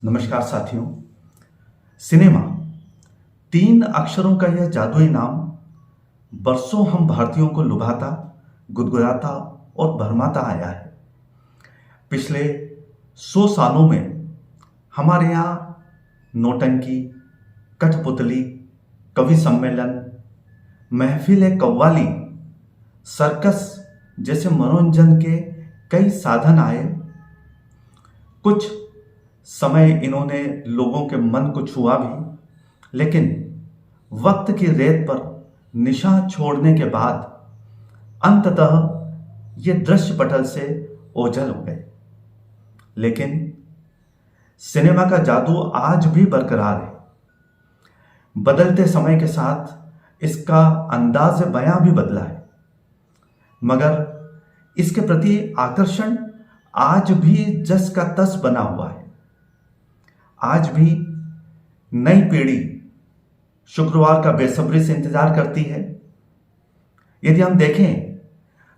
नमस्कार साथियों। सिनेमा, तीन अक्षरों का यह जादुई नाम बरसों हम भारतीयों को लुभाता, गुदगुदाता और भरमाता आया है। पिछले 100 सालों में हमारे यहाँ नौटंकी, कठपुतली, कवि सम्मेलन, महफिल कव्वाली, सर्कस जैसे मनोरंजन के कई साधन आए। कुछ समय इन्होंने लोगों के मन को छुआ भी, लेकिन वक्त की रेत पर निशान छोड़ने के बाद अंततः ये दृश्य पटल से ओझल हो गए। लेकिन सिनेमा का जादू आज भी बरकरार है। बदलते समय के साथ इसका अंदाज बयां भी बदला है, मगर इसके प्रति आकर्षण आज भी जस का तस बना हुआ है। आज भी नई पीढ़ी शुक्रवार का बेसब्री से इंतजार करती है। यदि हम देखें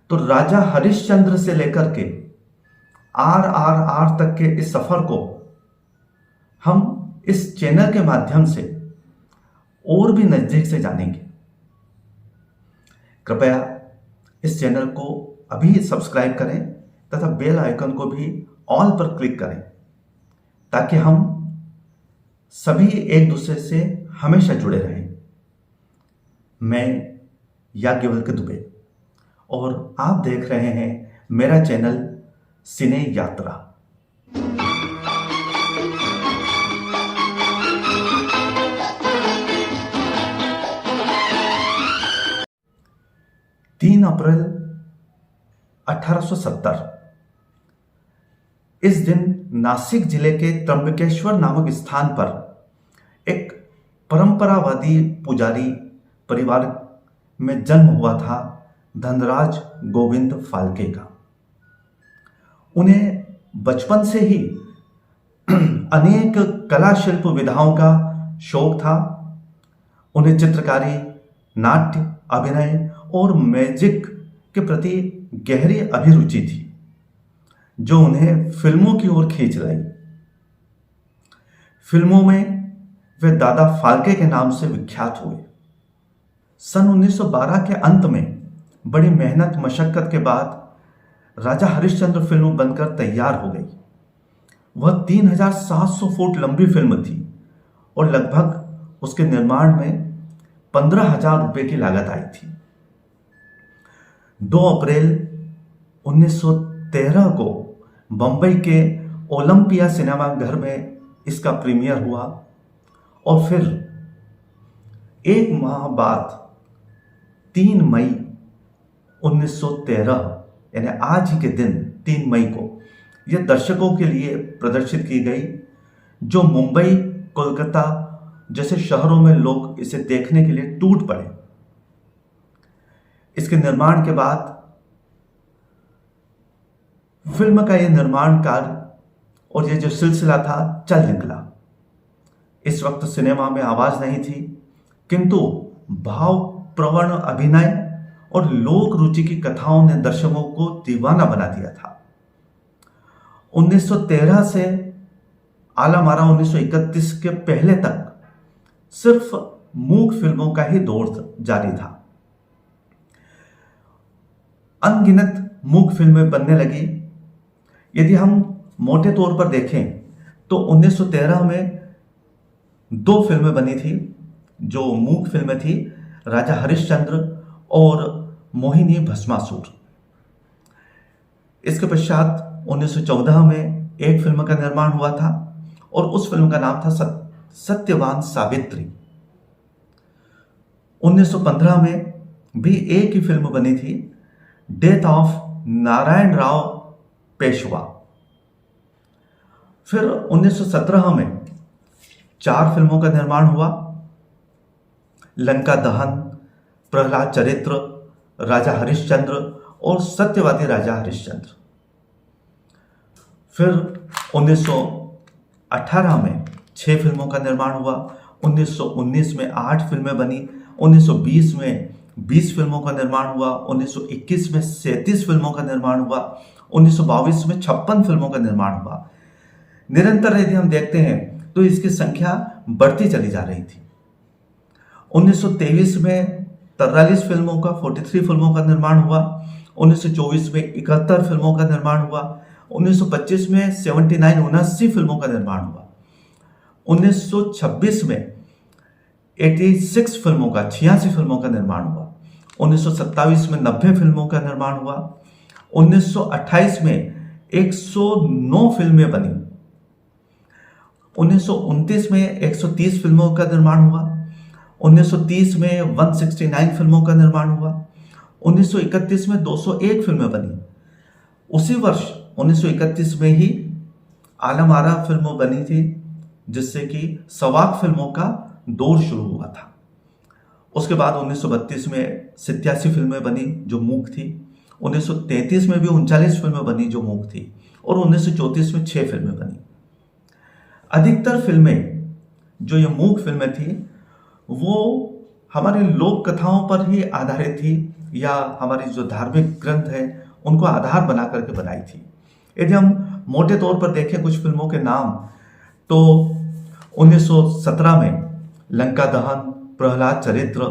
तो राजा हरिश्चंद्र से लेकर के RRR तक के इस सफर को हम इस चैनल के माध्यम से और भी नजदीक से जानेंगे। कृपया इस चैनल को अभी सब्सक्राइब करें तथा बेल आइकन को भी ऑल पर क्लिक करें, ताकि हम सभी एक दूसरे से हमेशा जुड़े रहें। मैं याज्ञवल्क्य दुबे और आप देख रहे हैं मेरा चैनल सिने यात्रा। तीन अप्रैल 1870 इस दिन नासिक जिले के त्र्यंबकेश्वर नामक स्थान पर एक परंपरावादी पुजारी परिवार में जन्म हुआ था धनराज गोविंद फाल्के का। उन्हें बचपन से ही अनेक कला शिल्प विधाओं का शौक था। उन्हें चित्रकारी, नाट्य, अभिनय और मैजिक के प्रति गहरी अभिरुचि थी, जो उन्हें फिल्मों की ओर खींच लाई। फिल्मों में वे दादा फाल्के के नाम से विख्यात हुए। सन 1912 के अंत में बड़ी मेहनत मशक्कत के बाद राजा हरिश्चंद्र फिल्म बनकर तैयार हो गई। वह 3700 फुट लंबी फिल्म थी और लगभग उसके निर्माण में 15,000 रुपए की लागत आई थी। 2 अप्रैल 1913 को बंबई के ओलंपिया सिनेमा घर में इसका प्रीमियर हुआ और फिर एक माह बाद 3 मई 1913 यानी आज ही के दिन 3 मई को यह दर्शकों के लिए प्रदर्शित की गई, जो मुंबई, कोलकाता जैसे शहरों में लोग इसे देखने के लिए टूट पड़े। इसके निर्माण के बाद फिल्म का यह निर्माण कार्य और यह जो सिलसिला था चल निकला। इस वक्त सिनेमा में आवाज नहीं थी, किंतु भाव प्रवण अभिनय और लोक रुचि की कथाओं ने दर्शकों को दीवाना बना दिया था। 1913 से आलामारा 1931 के पहले तक सिर्फ मूक फिल्मों का ही दौर जारी था। अनगिनत मूक फिल्में बनने लगी। यदि हम मोटे तौर पर देखें तो 1913 में 2 फिल्में बनी थी जो मूक फिल्में थी, राजा हरिश्चंद्र और मोहिनी भस्मासुर। इसके पश्चात 1914 में एक फिल्म का निर्माण हुआ था और उस फिल्म का नाम था सत्यवान सावित्री। 1915 में भी एक ही फिल्म बनी थी, डेथ ऑफ नारायण राव पेशवा। फिर 1917 में 4 फिल्मों का निर्माण हुआ, लंका दहन, प्रहलाद चरित्र, राजा हरिश्चंद्र और सत्यवादी राजा हरिश्चंद्र। फिर 1918 में 6 फिल्मों का निर्माण हुआ, 1919 में 8 फिल्में बनी, 1920 में 20 फिल्मों का निर्माण हुआ, 1921 में 37 फिल्मों का निर्माण हुआ, 1922 में 56 फिल्मों का निर्माण हुआ। निरंतर यदि हम देखते हैं तो इसकी संख्या बढ़ती चली जा रही थी। 1923 में 43 फिल्मों का 43 फिल्मों का निर्माण हुआ। 1924 में 71 फिल्मों का निर्माण हुआ। 1925 में 79 फिल्मों का निर्माण हुआ। 1926 में 86 फिल्मों का 86 फिल्मों का निर्माण हुआ। 1927 में 90 फिल्मों का निर्माण हुआ। 1928 में 109 फिल्में बनी। 1929 में 130 फिल्मों का निर्माण हुआ। 1930 में 169 फिल्मों का निर्माण हुआ। 1931 में 201 फिल्में बनी। उसी वर्ष 1931 में ही आलम आरा फिल्म बनी थी, जिससे कि सवाक फिल्मों का दौर शुरू हुआ था। उसके बाद 1932 में 87 फिल्में बनी जो मूक थी। 1933 में भी 39 फिल्में बनी जो मूक थी, और 1934 में 6 फिल्में बनी। अधिकतर फिल्में जो ये मूक फिल्में थी वो हमारी लोक कथाओं पर ही आधारित थी, या हमारी जो धार्मिक ग्रंथ है उनको आधार बना करके बनाई थी। यदि हम मोटे तौर पर देखें कुछ फिल्मों के नाम, तो 1917 में लंका दहन, प्रहलाद चरित्र,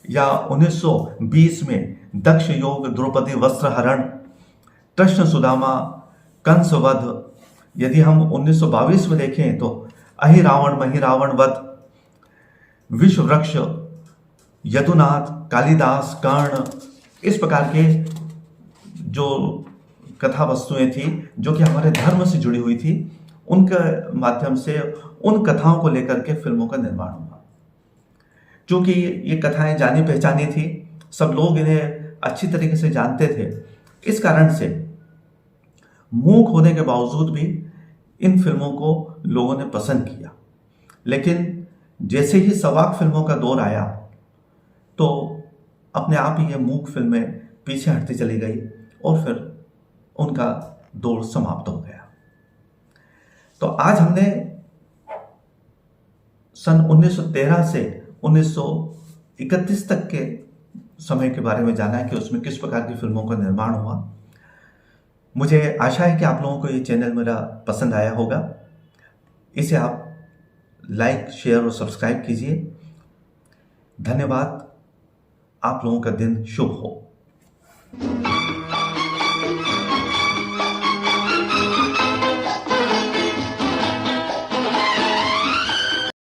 या 1920 में दक्ष योग, द्रौपदी वस्त्रहरण, कृष्ण सुदामा, कंसवध। यदि हम 1922 में देखें तो अहि रावण महि रावण वध, विश्व वृक्ष, यदुनाथ, कालिदास, कर्ण, इस प्रकार के जो कथा वस्तुएं थी जो कि हमारे धर्म से जुड़ी हुई थी, उनके माध्यम से उन कथाओं को लेकर के फिल्मों का निर्माण हुआ। क्योंकि ये कथाएं जानी पहचानी थी, सब लोग इन्हें अच्छी तरीके से जानते थे, इस कारण से मूक होने के बावजूद भी इन फिल्मों को लोगों ने पसंद किया। लेकिन जैसे ही सवाक फिल्मों का दौर आया तो अपने आप ही ये मूक फिल्में पीछे हटती चली गई, और फिर उनका दौर समाप्त हो गया। तो आज हमने सन 1913 से 1931 तक के समय के बारे में जाना है कि उसमें किस प्रकार की फिल्मों का निर्माण हुआ। मुझे आशा है कि आप लोगों को ये चैनल मेरा पसंद आया होगा। इसे आप लाइक, शेयर और सब्सक्राइब कीजिए। धन्यवाद। आप लोगों का दिन शुभ हो।